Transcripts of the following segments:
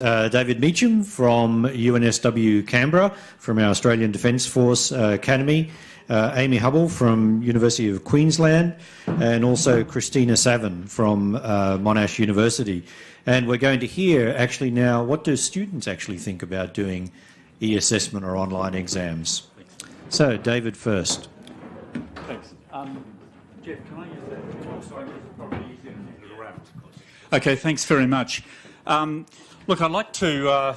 David Meacham from UNSW Canberra, from our Australian Defence Force Academy, Amy Hubbell from University of Queensland, and also Cristina Savin from Monash University. And we're going to hear actually now, what do students actually think about doing e-assessment or online exams? So, David first. Thanks. Geoff, can I use that? Oh, sorry, this is probably easier to move it around. Okay, thanks very much. Look, I'd like to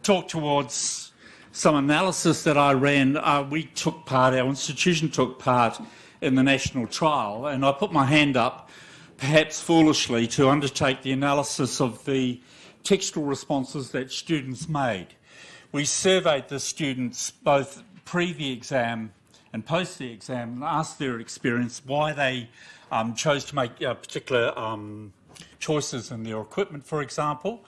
talk towards some analysis that I ran. Our institution took part in the national trial, and I put my hand up, perhaps foolishly, to undertake the analysis of the textual responses that students made. We surveyed the students both pre the exam and post the exam and asked their experience, why they chose to make particular choices in their equipment, for example.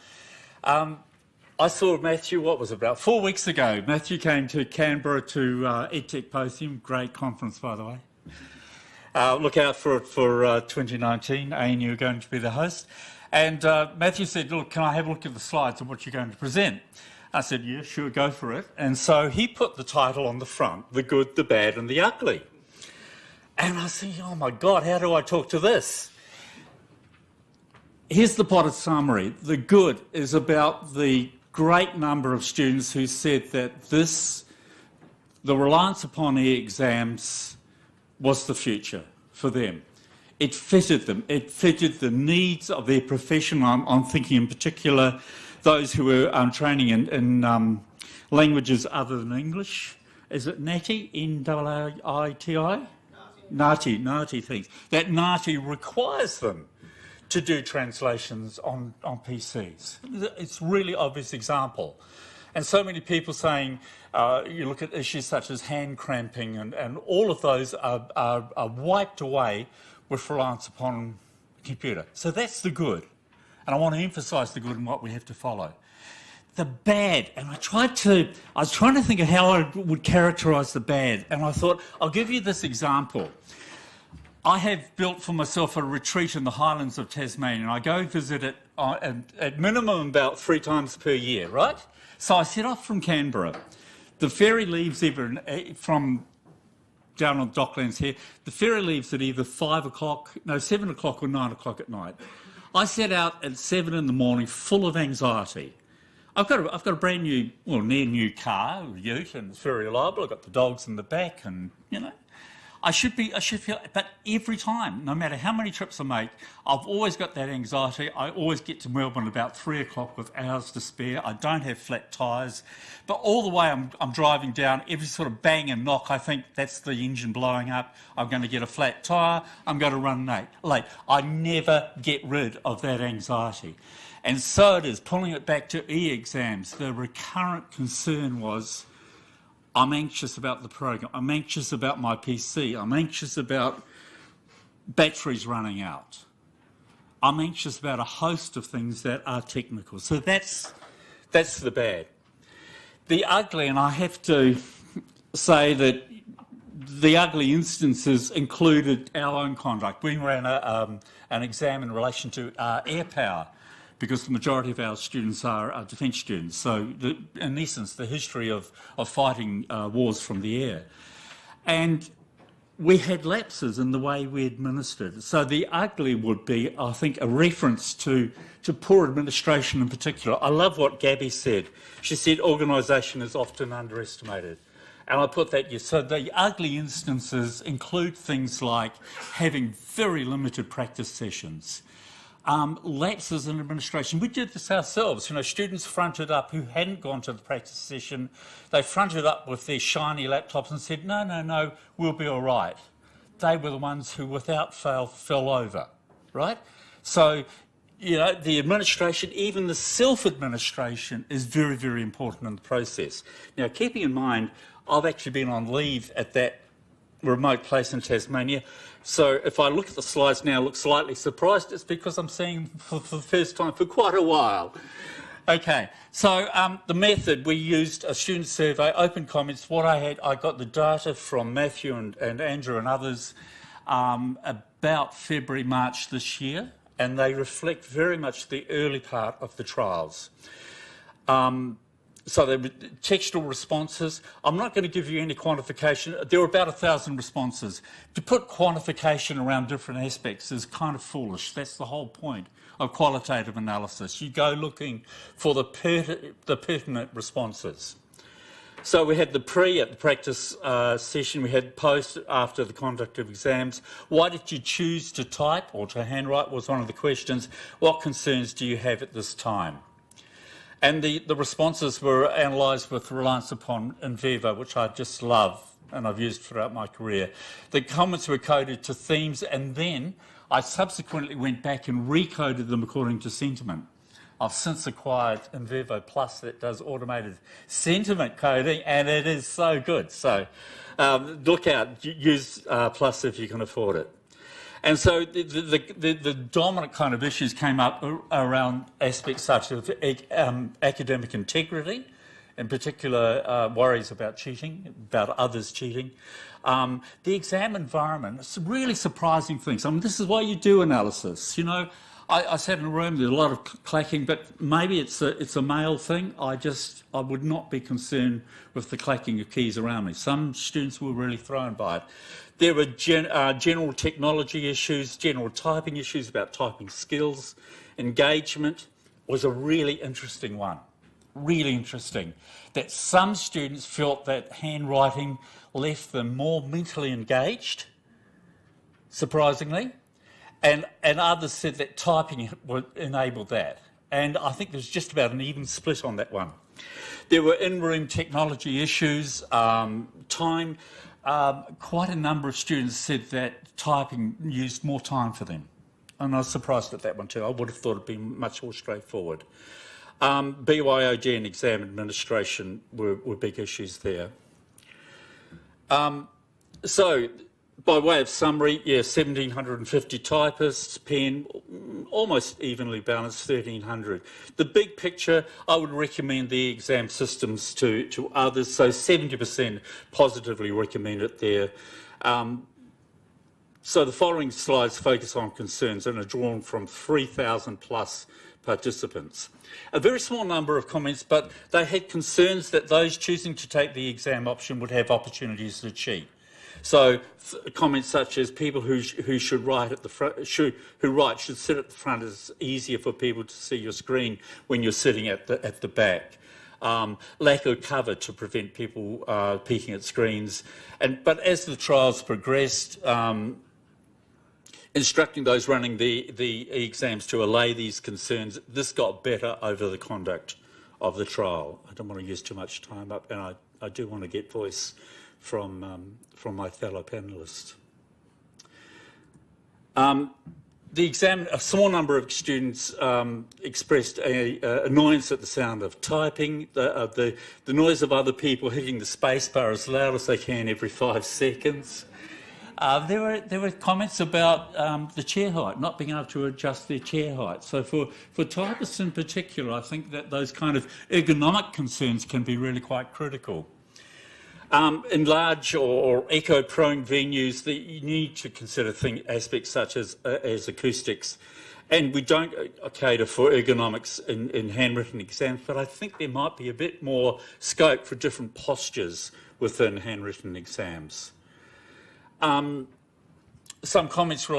I saw Mathew, what was it, about 4 weeks ago. Mathew came to Canberra to Symposium, great conference, by the way. Look out for it for 2019. Ian, you're going to be the host. And Mathew said, look, can I have a look at the slides of what you're going to present? I said, yeah, sure, go for it. And so he put the title on the front, The Good, the Bad and the Ugly. And I said, oh my God, how do I talk to this? Here's the potted summary. The good is about the great number of students who said that the reliance upon e-exams was the future for them. It fitted them. It fitted the needs of their profession. I'm thinking in particular those who were training in languages other than English. Is it NATI? N-A-I-T-I? NATI things. That NATI requires them to do translations on PCs. It's a really obvious example. And so many people saying, you look at issues such as hand cramping, and all of those are wiped away with reliance upon a computer. So that's the good. And I want to emphasise the good and what we have to follow. The bad, and I was trying to think of how I would characterise the bad, and I thought, I'll give you this example. I have built for myself a retreat in the Highlands of Tasmania, and I go visit it at minimum about 3 times per year, right? So I set off from Canberra. The ferry leaves from down on Docklands here. The ferry leaves at either 7 o'clock or 9 o'clock at night. I set out at 7 in the morning, full of anxiety. I've got a brand new, well, near new car, a ute, and it's very reliable. I've got the dogs in the back, and you know. I should feel, but every time, no matter how many trips I make, I've always got that anxiety. I always get to Melbourne about 3 o'clock with hours to spare. I don't have flat tyres. But all the way I'm driving down, every sort of bang and knock, I think that's the engine blowing up. I'm going to get a flat tyre. I'm going to run late. I never get rid of that anxiety. And so it is, pulling it back to e-exams, the recurrent concern was, I'm anxious about the program. I'm anxious about my PC. I'm anxious about batteries running out. I'm anxious about a host of things that are technical. So that's the bad. The ugly, and I have to say that the ugly instances included our own conduct. We ran an exam in relation to air power, because the majority of our students are defence students. So, in essence, the history of fighting wars from the air. And we had lapses in the way we administered. So the ugly would be, I think, a reference to poor administration in particular. I love what Gabby said. She said organisation is often underestimated. And I put that, yes. So the ugly instances include things like having very limited practice sessions, lapses in administration. We did this ourselves. You know, students fronted up who hadn't gone to the practice session. They fronted up with their shiny laptops and said, no, we'll be all right. They were the ones who, without fail, fell over, right? So, you know, the administration, even the self-administration, is very, very important in the process. Now, keeping in mind, I've actually been on leave at that remote place in Tasmania. So if I look at the slides now, look slightly surprised, it's because I'm seeing them for the first time for quite a while. Okay, so the method, we used a student survey, open comments. What I got the data from Mathew and Andrew and others about February, March this year, and they reflect very much the early part of the trials. So there were textual responses. I'm not going to give you any quantification. There were about 1,000 responses. To put quantification around different aspects is kind of foolish. That's the whole point of qualitative analysis. You go looking for the pertinent responses. So we had the pre at the practice session, we had post after the conduct of exams. Why did you choose to type or to handwrite was one of the questions. What concerns do you have at this time? And the responses were analysed with reliance upon in vivo, which I just love and I've used throughout my career. The comments were coded to themes, and then I subsequently went back and recoded them according to sentiment. I've since acquired in vivo Plus that does automated sentiment coding, and it is so good. So look out, use Plus if you can afford it. And so the dominant kind of issues came up around aspects such as academic integrity, in particular worries about cheating, about others cheating. The exam environment, it's really surprising things. I mean, this is why you do analysis. You know, I sat in a room, there's a lot of clacking, but maybe it's a male thing. I would not be concerned with the clacking of keys around me. Some students were really thrown by it. There were general technology issues, general typing issues about typing skills. Engagement was a really interesting one, really interesting, that some students felt that handwriting left them more mentally engaged, surprisingly, and others said that typing would enable that. And I think there's just about an even split on that one. There were in-room technology issues, time. Quite a number of students said that typing used more time for them. And I was surprised at that one too. I would have thought it'd been much more straightforward. BYOD and exam administration were big issues there. So, by way of summary, yeah, 1,750 typists, pen, almost evenly balanced, 1,300. The big picture, I would recommend the exam systems to others, so 70% positively recommend it there. So the following slides focus on concerns and are drawn from 3,000 plus participants. A very small number of comments, but they had concerns that those choosing to take the exam option would have opportunities to cheat. So comments such as people who should write at the front, should sit at the front. It's easier for people to see your screen when you're sitting at the back. Lack of cover to prevent people peeking at screens. But as the trials progressed, instructing those running the exams to allay these concerns, this got better over the conduct of the trial. I don't want to use too much time up, and I do want to get voice from my fellow panellists. A small number of students expressed annoyance at the sound of typing, the noise of other people hitting the space bar as loud as they can every 5 seconds. There were comments about the chair height, not being able to adjust their chair height. So for typists in particular, I think that those kind of ergonomic concerns can be really quite critical. In large or echo-prone venues, you need to consider aspects such as acoustics. And we don't cater for ergonomics in handwritten exams, but I think there might be a bit more scope for different postures within handwritten exams. Some comments were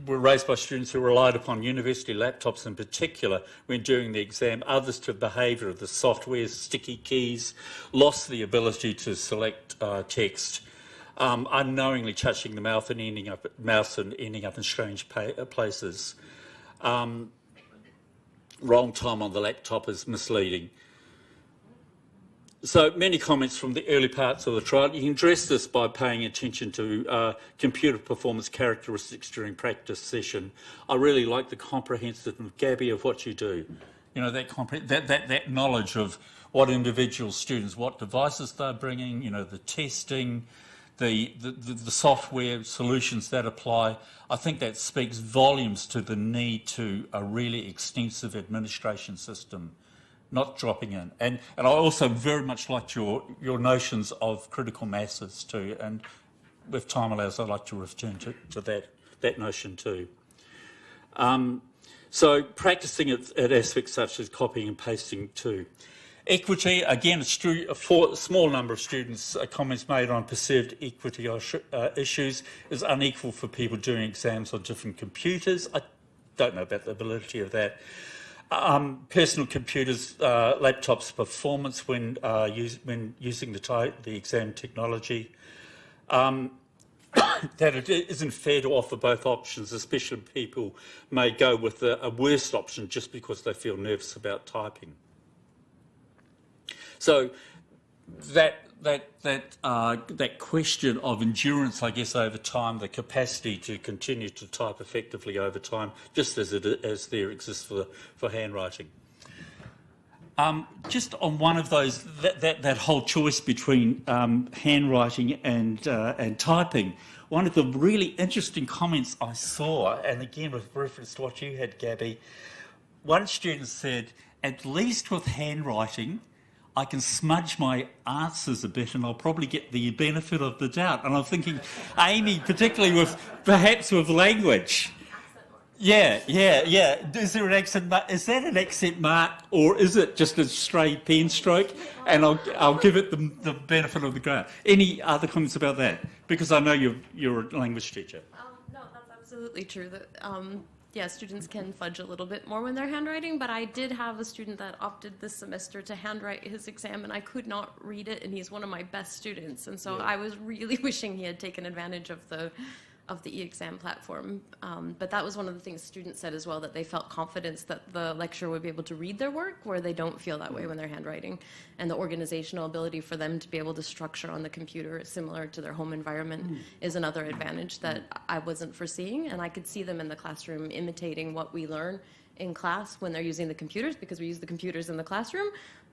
raised by students who relied upon university laptops in particular when doing the exam, others to behaviour of the software, sticky keys, lost the ability to select text, unknowingly touching the mouse and ending up in strange places. Wrong time on the laptop is misleading. So many comments from the early parts of the trial. You can address this by paying attention to computer performance characteristics during practice session. I really like the comprehensive Gabby of what you do. You know, that knowledge of what individual students, what devices they're bringing, you know, the testing, the software solutions that apply. I think that speaks volumes to the need to a really extensive administration system, not dropping in. And I also very much liked your notions of critical masses too, and if time allows, I'd like to return to that notion too. So practicing at aspects such as copying and pasting too. Equity, again, a small number of students' comments made on perceived equity issues is unequal for people doing exams on different computers. I don't know about the validity of that. Personal computers, laptops' performance when using the exam technology. That it isn't fair to offer both options, especially people may go with a worse option just because they feel nervous about typing. So that question of endurance, I guess, over time, the capacity to continue to type effectively over time, just as there exists for handwriting. Just on one of those, that whole choice between handwriting and typing, one of the really interesting comments I saw, and again with reference to what you had, Gabby, one student said, "At least with handwriting, I can smudge my answers a bit and I'll probably get the benefit of the doubt." And I'm thinking, Amy, particularly perhaps with language. Yeah. Is there an accent mark? Is that an accent mark or is it just a stray pen stroke? And I'll give it the benefit of the doubt. Any other comments about that? Because I know you're a language teacher. No, that's absolutely true. That yeah, students can fudge a little bit more when they're handwriting, but I did have a student that opted this semester to handwrite his exam, and I could not read it, and he's one of my best students, and so I was really wishing he had taken advantage of the e-exam platform. But that was one of the things students said as well, that they felt confidence that the lecturer would be able to read their work, where they don't feel that way when they're handwriting. And the organizational ability for them to be able to structure on the computer similar to their home environment is another advantage that I wasn't foreseeing. And I could see them in the classroom imitating what we learn in class when they're using the computers, because we use the computers in the classroom.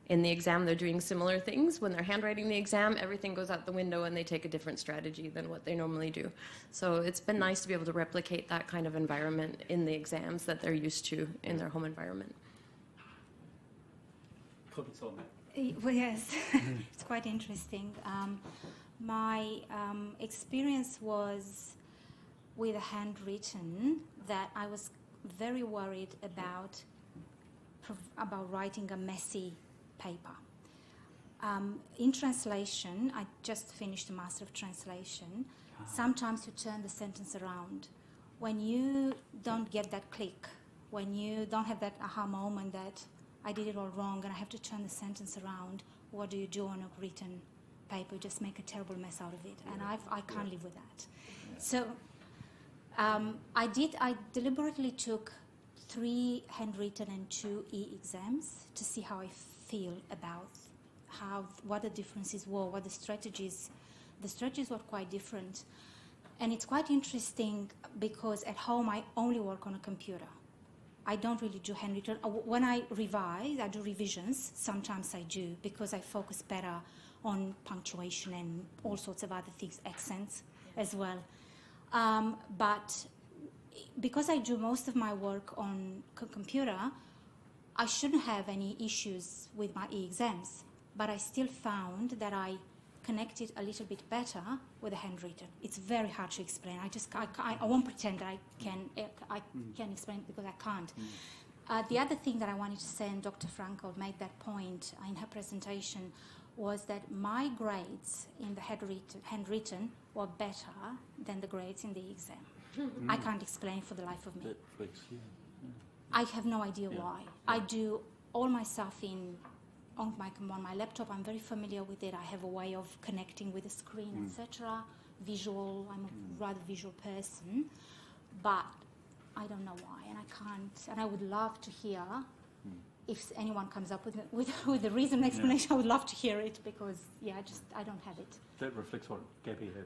In the exam, they're doing similar things. When they're handwriting the exam, everything goes out the window and they take a different strategy than what they normally do. So it's been nice to be able to replicate that kind of environment in the exams that they're used to in their home environment. Comments on that? Well, yes, it's quite interesting. My experience was with handwritten that I was very worried about writing a messy paper. In translation, I just finished a Master of Translation. Sometimes you turn the sentence around. When you don't get that click, when you don't have that aha moment that I did it all wrong and I have to turn the sentence around, what do you do on a written paper? You just make a terrible mess out of it. And I can't live with that. So I deliberately took 3 handwritten and 2 e-exams to see how I feel about what the differences were, what the strategies were quite different. And it's quite interesting because at home I only work on a computer. I don't really do handwritten. When I revise, I do revisions. Sometimes I do because I focus better on punctuation and all sorts of other things, accents as well. But because I do most of my work on computer, I shouldn't have any issues with my e-exams, but I still found that I connected a little bit better with the handwritten. It's very hard to explain. I won't pretend that I can explain it because I can't. The other thing that I wanted to say, and Dr. Frankel made that point in her presentation, was that my grades in the handwritten were better than the grades in the exam. I can't explain for the life of me. I have no idea why. I do all my stuff on my laptop. I'm very familiar with it. I have a way of connecting with the screen, etc. Visual. I'm a rather visual person, but I don't know why, and I can't. And I would love to hear if anyone comes up with a reasonable explanation. I would love to hear it because I don't have it. That reflects what Gabby had.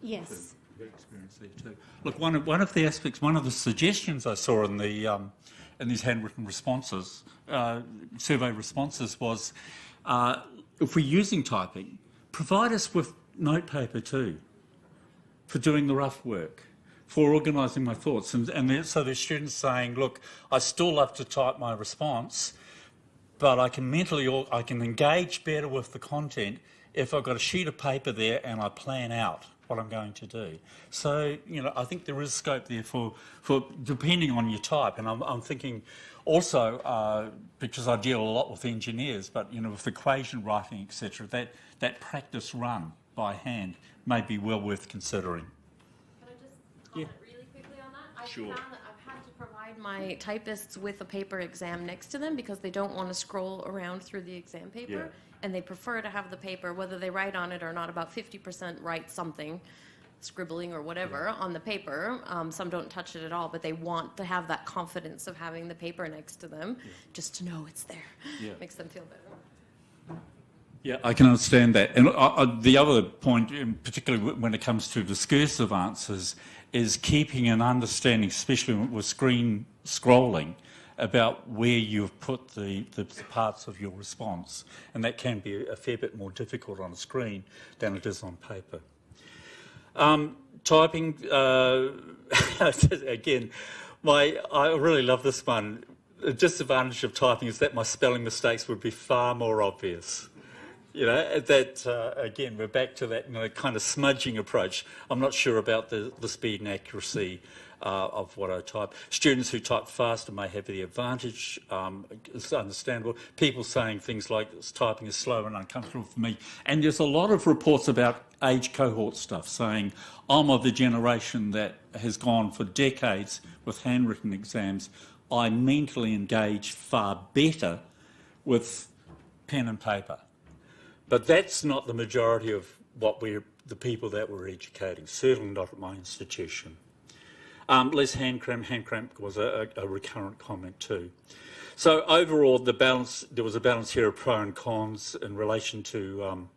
Yes. Your experience there too. Look, one of the aspects, one of the suggestions I saw in these handwritten responses, survey responses, was if we're using typing, provide us with notepaper too, for doing the rough work, for organising my thoughts, so there's students saying, look, I still love to type my response, but I can engage better with the content if I've got a sheet of paper there and I plan out what I'm going to do. So, I think there is scope there for depending on your type. And I'm thinking also, because I deal a lot with engineers, but, with equation writing, etc., that practice run by hand may be well worth considering. Can I just comment really quickly on that? I've Sure. found that I've had to provide my typists with a paper exam next to them because they don't want to scroll around through the exam paper. Yeah. And they prefer to have the paper, whether they write on it or not, about 50% write something, scribbling or whatever, on the paper. Some don't touch it at all, but they want to have that confidence of having the paper next to them, just to know it's there. Yeah. Makes them feel better. Yeah, I can understand that. And the other point, particularly when it comes to discursive answers, is keeping an understanding, especially with screen scrolling, about where you've put the parts of your response. And that can be a fair bit more difficult on a screen than it is on paper. Typing, again, I really love this one. The disadvantage of typing is that my spelling mistakes would be far more obvious. Again, we're back to that kind of smudging approach. I'm not sure about the speed and accuracy of what I type. Students who type faster may have the advantage. It's understandable. People saying things like typing is slow and uncomfortable for me. And there's a lot of reports about age cohort stuff saying, I'm of the generation that has gone for decades with handwritten exams. I mentally engage far better with pen and paper. But that's not the majority of the people that we're educating, certainly not at my institution. Less hand cramp was a recurrent comment too. So overall, there was a balance here of pro and cons in relation to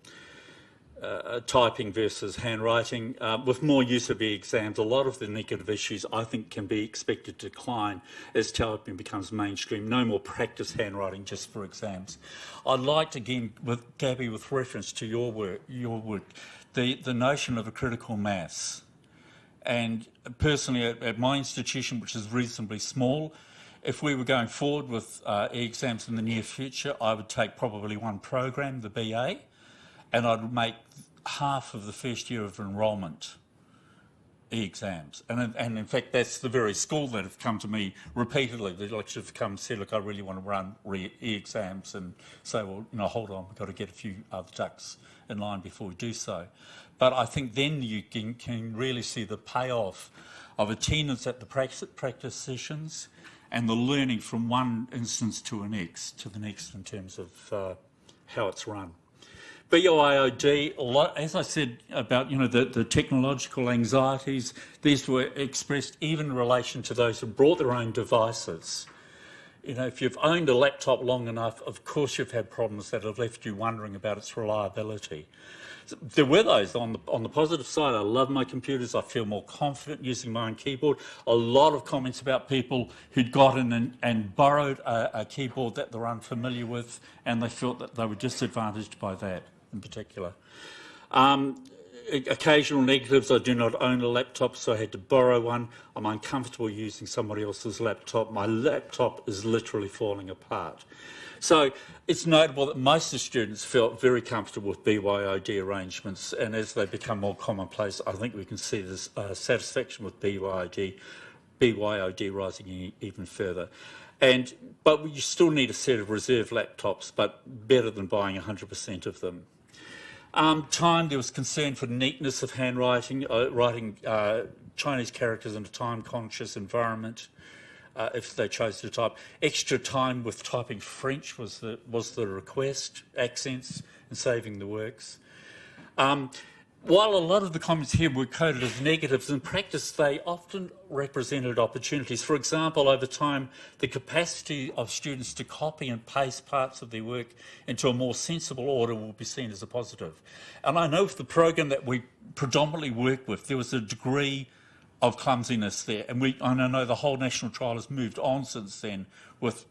typing versus handwriting. With more use of e-exams, a lot of the negative issues I think can be expected to decline as typing becomes mainstream. No more practice handwriting just for exams. I'd like to, again, with Gabby, with reference to your work, the notion of a critical mass. And personally, at my institution, which is reasonably small, if we were going forward with e-exams in the near future, I would take probably one program, the BA, and I'd make half of the first year of enrolment e-exams. And in fact, that's the very school that have come to me repeatedly. The lecturers have come and said, look, I really want to run e-exams, and say, well, hold on, we've got to get a few other ducks in line before we do so. But I think then you can really see the payoff of attendance at the practice sessions and the learning from one instance to the next in terms of how it's run. BYOD, as I said about the technological anxieties, these were expressed even in relation to those who brought their own devices. If you've owned a laptop long enough, of course you've had problems that have left you wondering about its reliability. There were those on the positive side. I love my computers. I feel more confident using my own keyboard. A lot of comments about people who'd got in and borrowed a keyboard that they were unfamiliar with, and they felt that they were disadvantaged by that in particular. Occasional negatives: I do not own a laptop, so I had to borrow one. I'm uncomfortable using somebody else's laptop. My laptop is literally falling apart. So it's notable that most of the students felt very comfortable with BYOD arrangements, and as they become more commonplace, I think we can see this satisfaction with BYOD rising even further. But you still need a set of reserve laptops, but better than buying 100% of them. Time, there was concern for neatness of handwriting, writing Chinese characters in a time-conscious environment. If they chose to type. Extra time with typing French was the request, accents and saving the works. While a lot of the comments here were coded as negatives, in practice they often represented opportunities. For example, over time, the capacity of students to copy and paste parts of their work into a more sensible order will be seen as a positive. And I know with the program that we predominantly work with, there was a degree of clumsiness there, and I know the whole national trial has moved on since then with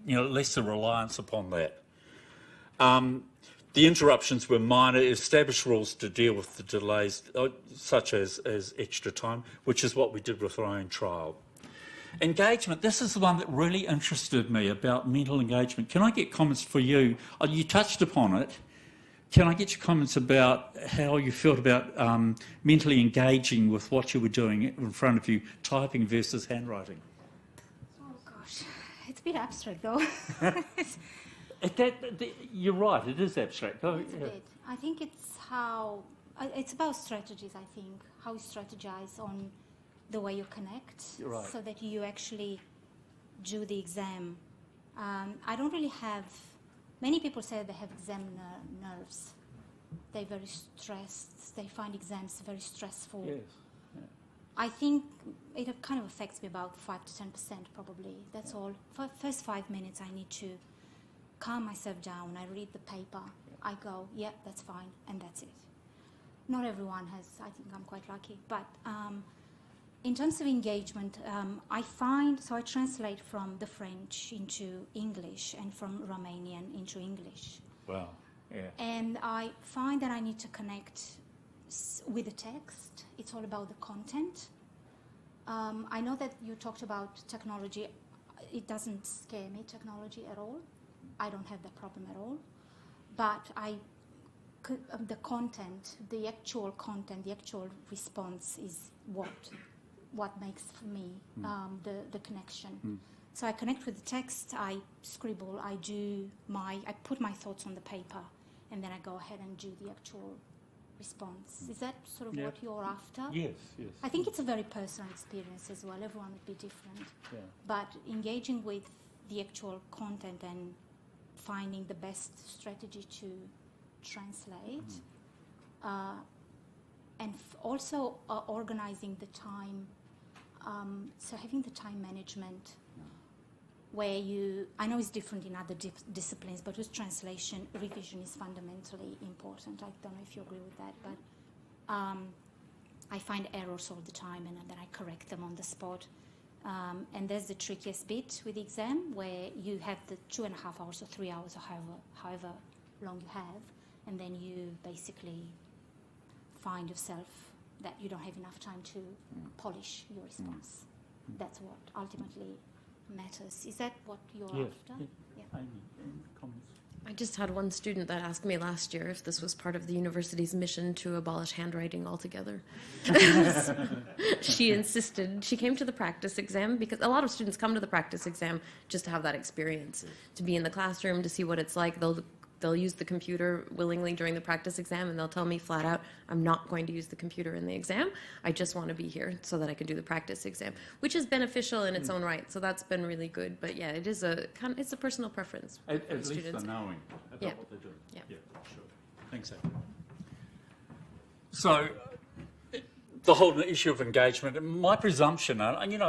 lesser reliance upon that. The interruptions were minor, established rules to deal with the delays, such as extra time, which is what we did with our own trial. Engagement, this is the one that really interested me about mental engagement. Can I get comments for you? You touched upon it, Can I get your comments about how you felt about mentally engaging with what you were doing in front of you, typing versus handwriting? Oh gosh, it's a bit abstract though. You're right, it is abstract. It's a bit. I think it's about strategies, I think, how you strategize on the way you connect Right. so that you actually do the exam. I don't really have, many people say they have exam nerves. They're very stressed. They find exams very stressful. Yes. Yeah. I think it kind of affects me about 5 to 10% probably. That's all. For first 5 minutes I need to calm myself down. I read the paper. I go, yeah, that's fine, and that's it. Not everyone has. I think I'm quite lucky. But in terms of engagement, I translate from the French into English and from Romanian into English. Wow. Yeah. And I find that I need to connect with the text. It's all about the content. I know that you talked about technology. It doesn't scare me, technology, at all. I don't have that problem at all. But the content, the actual content, the actual response is what makes for me the connection. So I connect with the text, I scribble, I put my thoughts on the paper, and then I go ahead and do the actual response. Is that sort of what you're after? Yes, yes. I think it's a very personal experience as well. Everyone would be different. Yeah. But engaging with the actual content and finding the best strategy to translate, and also organizing the time, so having the time management where I know it's different in other disciplines, but with translation, revision is fundamentally important. I don't know if you agree with that, but I find errors all the time, and then I correct them on the spot. And there's the trickiest bit with the exam, where you have the 2.5 hours or 3 hours, or however long you have, and then you basically find yourself that you don't have enough time to polish your response. That's what ultimately matters. Is that what you're after? Yeah. Amy, any comments? I just had one student that asked me last year if this was part of the university's mission to abolish handwriting altogether. She insisted. She came to the practice exam because a lot of students come to the practice exam just to have that experience, to be in the classroom, to see what it's like. They'll use the computer willingly during the practice exam, and they'll tell me flat out, I'm not going to use the computer in the exam. I just want to be here so that I can do the practice exam, which is beneficial in its own right. So that's been really good. But yeah, it's a personal preference for At least students. they're knowing about Yeah. what they're doing. Yeah. Sure. Thanks, Amy. So the whole issue of engagement, my presumption, and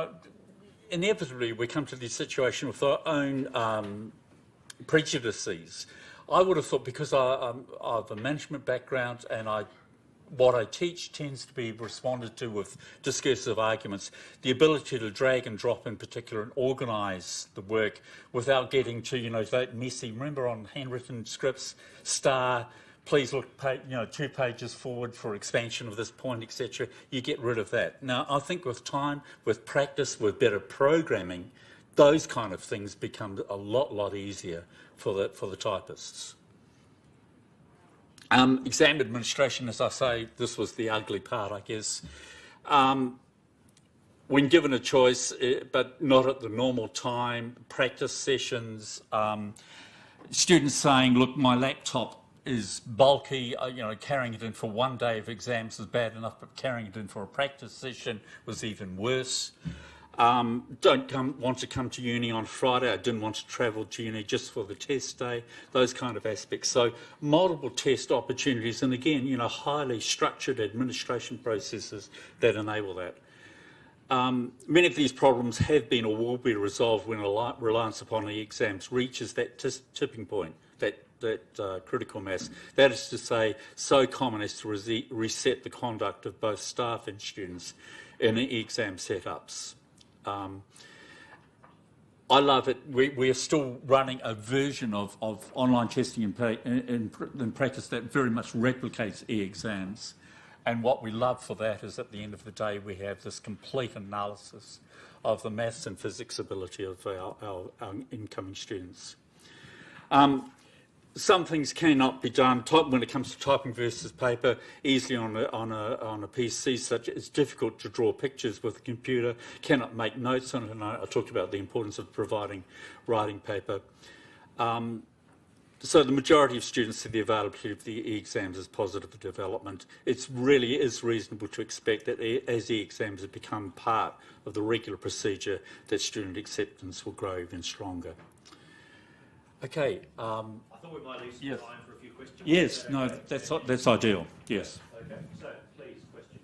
inevitably we come to this situation with our own prejudices. I would have thought, because I have a management background and what I teach tends to be responded to with discursive arguments, the ability to drag and drop in particular and organise the work without getting to, that messy, remember on handwritten scripts, please look 2 pages forward for expansion of this point, etc. You get rid of that. Now, I think with time, with practice, with better programming, those kind of things become a lot easier for the typists. Exam administration, as I say, this was the ugly part, I guess. When given a choice, but not at the normal time, practice sessions, students saying, look, my laptop is bulky, carrying it in for 1 day of exams is bad enough, but carrying it in for a practice session was even worse. Don't want to come to uni on Friday. I didn't want to travel to uni just for the test day, those kind of aspects. So multiple test opportunities, and again, highly structured administration processes that enable that. Many of these problems have been or will be resolved when reliance upon the exams reaches that tipping point, that critical mass. That is to say, so common as to reset the conduct of both staff and students in exam setups. I love it. We are still running a version of online testing in practice that very much replicates e-exams. And what we love for that is at the end of the day we have this complete analysis of the maths and physics ability of our incoming students. some things cannot be done when it comes to typing versus paper easily on a PC. Such it's difficult to draw pictures with a computer. Cannot make notes on it. And I talked about the importance of providing writing paper. So the majority of students see the availability of the e-exams as positive development. It really is reasonable to expect that as e-exams have become part of the regular procedure, that student acceptance will grow even stronger. Okay. I thought we might leave some time for a few questions. Yes, no, that's ideal. Yes. Okay, so please, questions.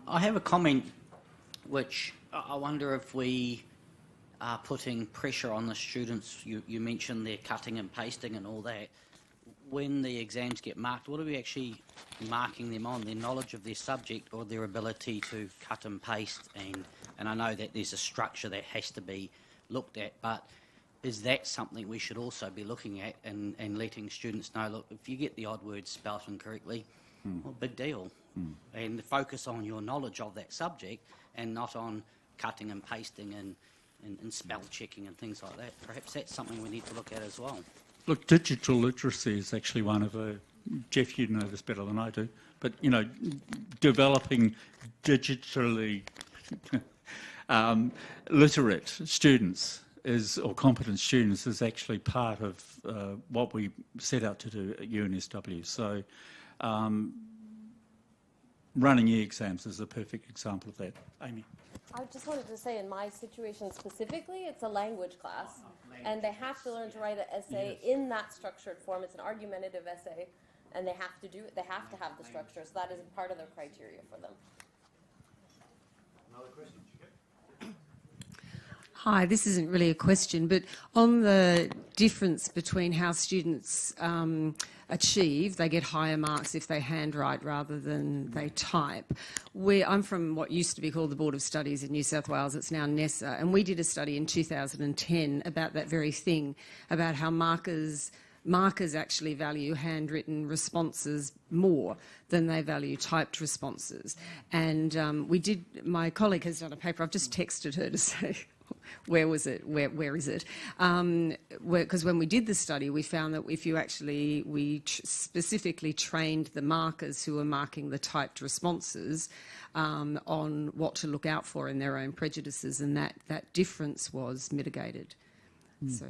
I have a comment which I wonder if we are putting pressure on the students. You mentioned they're cutting and pasting and all that. When the exams get marked, what are we actually marking them on? Their knowledge of their subject or their ability to cut and paste? And I know that there's a structure that has to be looked at, but is that something we should also be looking at and letting students know, look, if you get the odd word spelt incorrectly, well, big deal. And focus on your knowledge of that subject and not on cutting and pasting and spell checking and things like that. Perhaps that's something we need to look at as well. Look, digital literacy is actually one of Geoff, you know this better than I do, but, you know, developing digitally literate students or competent students is actually part of what we set out to do at UNSW. So running e-exams is a perfect example of that. Amy? I just wanted to say in my situation specifically, it's a language class, and they have to learn to write an essay in that structured form. It's an argumentative essay, and they have to do it. They have to have the structure, so that is part of their criteria for them. Another question? Hi, this isn't really a question, but on the difference between how students achieve, they get higher marks if they handwrite rather than they type. I'm from what used to be called the Board of Studies in New South Wales, it's now NESA, and we did a study in 2010 about that very thing, about how markers actually value handwritten responses more than they value typed responses. And my colleague has done a paper, I've just texted her to say, where was it? Where is it? Because when we did the study, we found that if you actually, specifically trained the markers who were marking the typed responses on what to look out for in their own prejudices, and that difference was mitigated. So.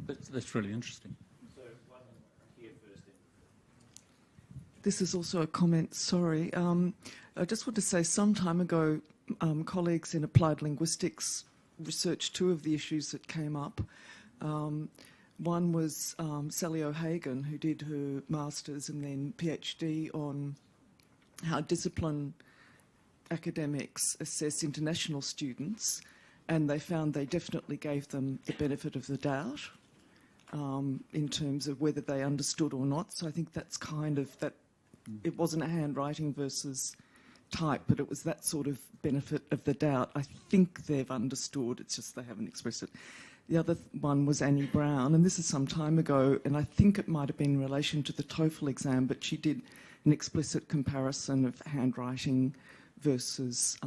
That's really interesting. So one here first then. This is also a comment, sorry. I just want to say some time ago, colleagues in applied linguistics researched two of the issues that came up. One was Sally O'Hagan, who did her master's and then PhD on how discipline academics assess international students, and they found they definitely gave them the benefit of the doubt in terms of whether they understood or not. So I think that's kind of that. It wasn't a handwriting versus type, but it was that sort of benefit of the doubt. I think they've understood, it's just they haven't expressed it. The other one was Annie Brown, and this is some time ago, and I think it might have been in relation to the TOEFL exam, but she did an explicit comparison of handwriting versus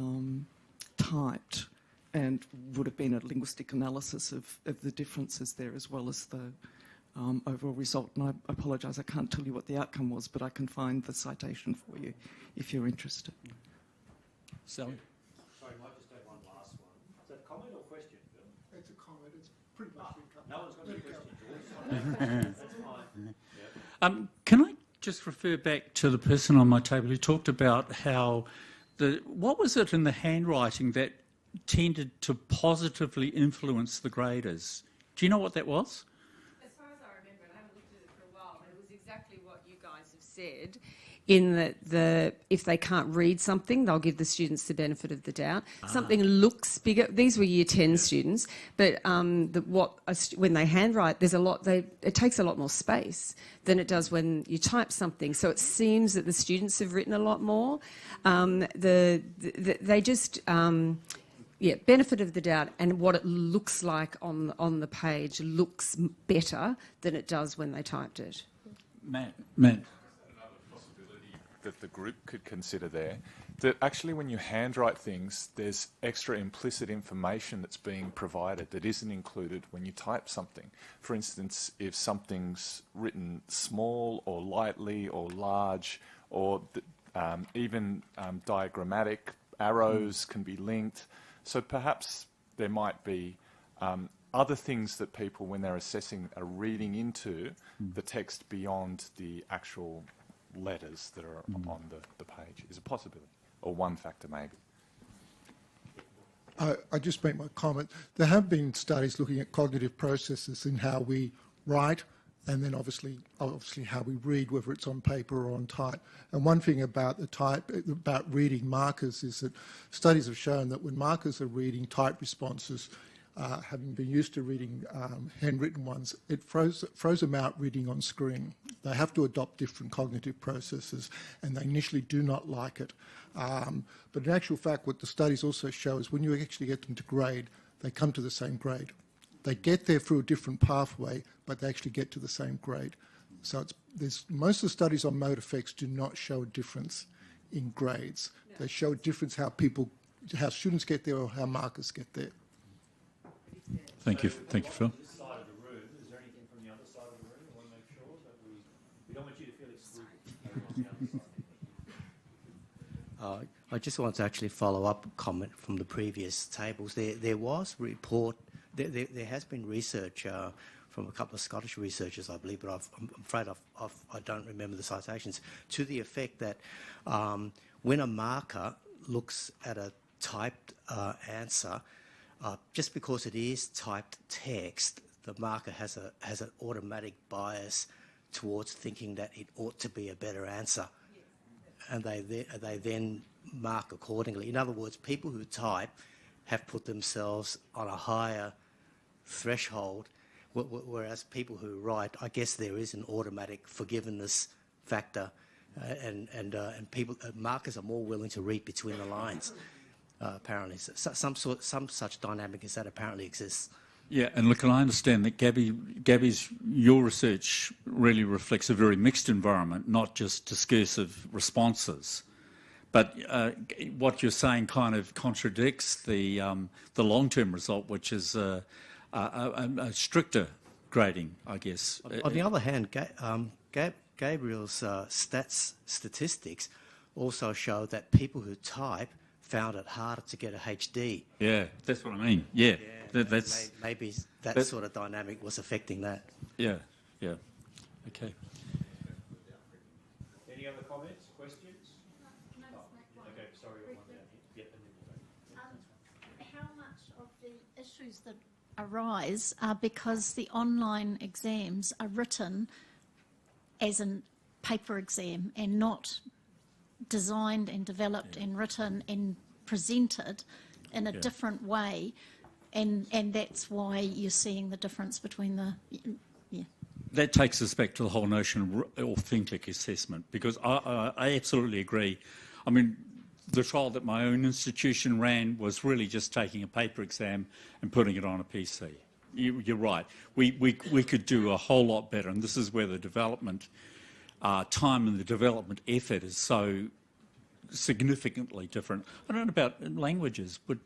typed, and would have been a linguistic analysis of the differences there as well as the overall result. And I apologise, I can't tell you what the outcome was, but I can find the citation for you if you're interested. Sally? Sorry, I might just take one last one. Is that a comment or question, Phil? It's a comment. It's pretty much been covered. No one's got any questions, George. That's fine. Can I just refer back to the person on my table who talked about how what was it in the handwriting that tended to positively influence the graders? Do you know what that was? As far as I remember, and I haven't looked at it for a while, but it was exactly what you guys have said, in that if they can't read something, they'll give the students the benefit of the doubt. Something looks bigger. These were Year 10 students, but when they handwrite, it takes a lot more space than it does when you type something. So it seems that the students have written a lot more. They just... benefit of the doubt, and what it looks like on the page looks better than it does when they typed it. Matt. Another possibility that the group could consider there that actually when you handwrite things, there's extra implicit information that's being provided that isn't included when you type something. For instance, if something's written small or lightly or large, or even diagrammatic, arrows can be linked. So perhaps there might be other things that people, when they're assessing, are reading into the text beyond the actual letters that are on the page. Is a possibility, or one factor maybe. I just make my comment. There have been studies looking at cognitive processes in how we write, and then obviously how we read, whether it's on paper or on type. And one thing about about reading markers is that studies have shown that when markers are reading type responses, having been used to reading handwritten ones, it throws them out reading on screen. They have to adopt different cognitive processes, and they initially do not like it. But in actual fact, what the studies also show is when you actually get them to grade, they come to the same grade. They get there through a different pathway, but they actually get to the same grade. So most of the studies on motor effects do not show a difference in grades. No. They show a difference how students get there or how markers get there. Thank you, Phil. This side of the room, is there anything from the other side of the room? I want to make sure that we don't want you to feel excluded. I just want to actually follow up a comment from the previous tables. There was report. There has been research from a couple of Scottish researchers, I believe, but I'm afraid I don't remember the citations, to the effect that when a marker looks at a typed answer, just because it is typed text, the marker has an automatic bias towards thinking that it ought to be a better answer, and they then mark accordingly. In other words, people who type have put themselves on a higher threshold, whereas people who write, I guess there is an automatic forgiveness factor, and people markers are more willing to read between the lines. Apparently, some such dynamic as that apparently exists. Yeah, and look, and I understand that your research really reflects a very mixed environment, not just discursive responses. But what you're saying kind of contradicts the long-term result, which is a stricter grading, I guess. On the other hand, Gabriel's statistics also show that people who type found it harder to get a HD. Yeah, that's what I mean. Yeah, maybe that sort of dynamic was affecting that. Yeah, yeah. Okay. Any other comments, questions? Okay, sorry, one down here. How much of the issues that arise are because the online exams are written as a paper exam and not designed and developed and written and presented in a different way, and that's why you're seeing the difference between the That takes us back to the whole notion of authentic assessment, because I absolutely agree. I mean, the trial that my own institution ran was really just taking a paper exam and putting it on a PC. You're right. We could do a whole lot better, and this is where the development time and the development effort is so significantly different. I don't know about languages, but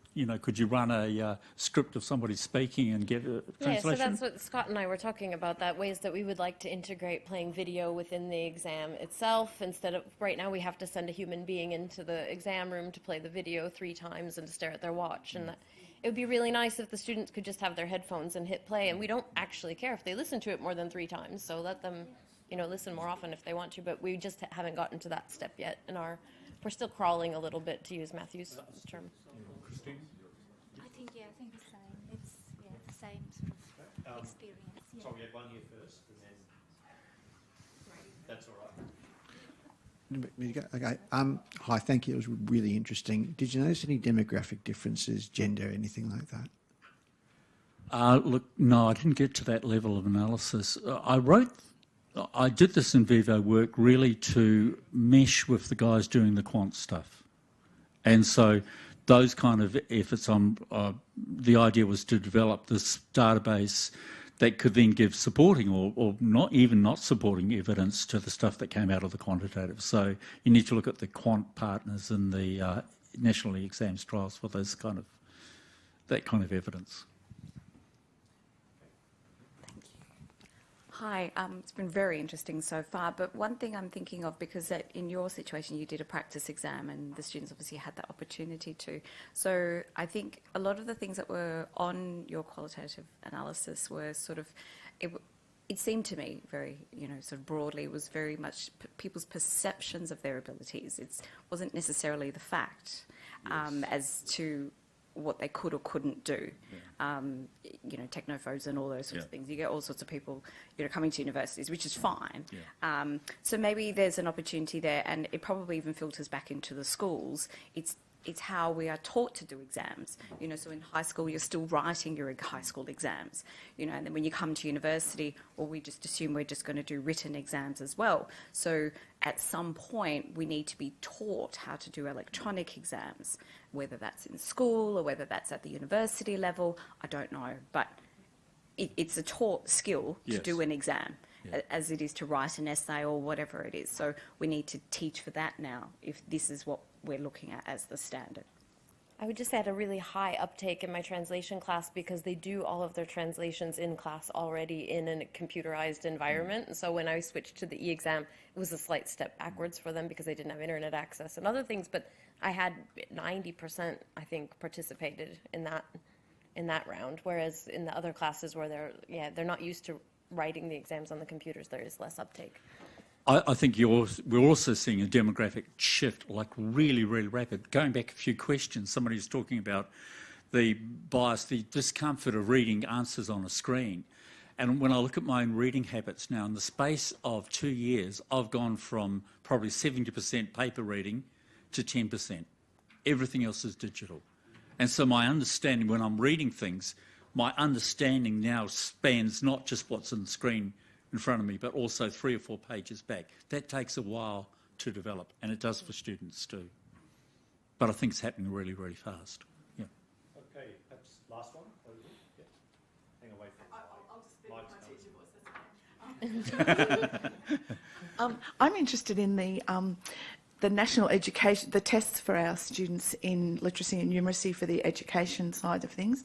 could you run a script of somebody speaking and get a translation? Yeah, so that's what Scott and I were talking about, that ways that we would like to integrate playing video within the exam itself. Instead of, right now we have to send a human being into the exam room to play the video 3 times and to stare at their watch. And that, it would be really nice if the students could just have their headphones and hit play, and we don't actually care if they listen to it more than 3 times, so let them listen more often if they want to, but we just haven't gotten to that step yet in our. We're still crawling a little bit, to use Mathew's term. Christine? I think the same. It's the same sort of experience. Yeah. Sorry, we had one here first, and then that's all right. Okay. Hi, thank you. It was really interesting. Did you notice any demographic differences, gender, anything like that? Look, no, I didn't get to that level of analysis. I did this in vivo work really to mesh with the guys doing the quant stuff. And so those kind of efforts, the idea was to develop this database that could then give supporting or not supporting evidence to the stuff that came out of the quantitative. So you need to look at the quant partners in the national exams trials for that kind of evidence. Hi, it's been very interesting so far, but one thing I'm thinking of, because in your situation you did a practice exam and the students obviously had that opportunity to, so I think a lot of the things that were on your qualitative analysis were sort of, it seemed to me very, sort of broadly, was very much people's perceptions of their abilities. It wasn't necessarily the fact as to what they could or couldn't do. Technophobes and all those sorts of things. You get all sorts of people, coming to universities, which is fine. So maybe there's an opportunity there, and it probably even filters back into the schools. It's how we are taught to do exams. So in high school, you're still writing your high school exams. And then when you come to university, or we just assume we're just going to do written exams as well. So at some point, we need to be taught how to do electronic exams, whether that's in school or whether that's at the university level. I don't know, but it's a taught skill to do an exam, as it is to write an essay or whatever it is. So we need to teach for that now, if this is what we're looking at as the standard. I would just say I had a really high uptake in my translation class because they do all of their translations in class already in a computerized environment. And so when I switched to the e-exam, it was a slight step backwards for them because they didn't have internet access and other things. But I had 90%, I think, participated in that round, whereas in the other classes where they're not used to writing the exams on the computers, there is less uptake. I think we're also seeing a demographic shift, like really, really rapid. Going back a few questions, somebody was talking about the bias, the discomfort of reading answers on a screen. And when I look at my own reading habits now, in the space of 2 years, I've gone from probably 70% paper reading to 10%. Everything else is digital. And so my understanding when I'm reading things, my understanding now spans not just what's on the screen in front of me, but also 3 or 4 pages back. That takes a while to develop, and it does for students too. But I think it's happening really, really fast. Yeah. Okay, perhaps last one. Yeah. Hang away from I'll just speak my teacher voice. I'm interested in the national education, the tests for our students in literacy and numeracy for the education side of things.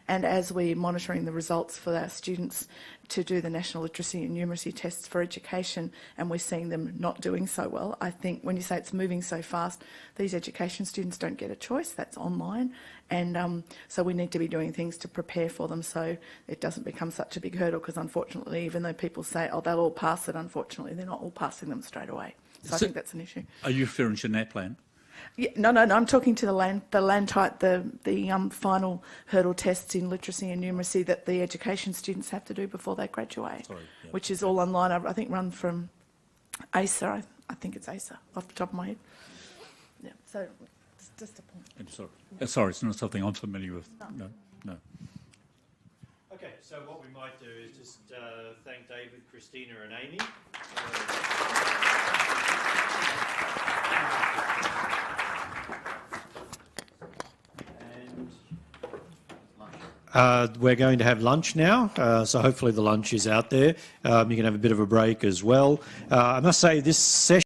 And as we're monitoring the results for our students to do the national literacy and numeracy tests for education, and we're seeing them not doing so well, I think when you say it's moving so fast, these education students don't get a choice, that's online. And so we need to be doing things to prepare for them so it doesn't become such a big hurdle, because unfortunately, even though people say, oh, they'll all pass it, unfortunately, they're not all passing them straight away. So I think that's an issue. Are you referring to NAPLAN? Yeah, no, I'm talking to the land type, the final hurdle tests in literacy and numeracy that the education students have to do before they graduate, which is all online. I think run from ASA. I think it's ASA off the top of my head. Yeah, so it's just a point. I'm sorry. Sorry, it's not something I'm familiar with. No. Okay, so what we might do is just thank David, Cristina and Amy. We're going to have lunch now, so hopefully the lunch is out there. You can have a bit of a break as well. I must say this session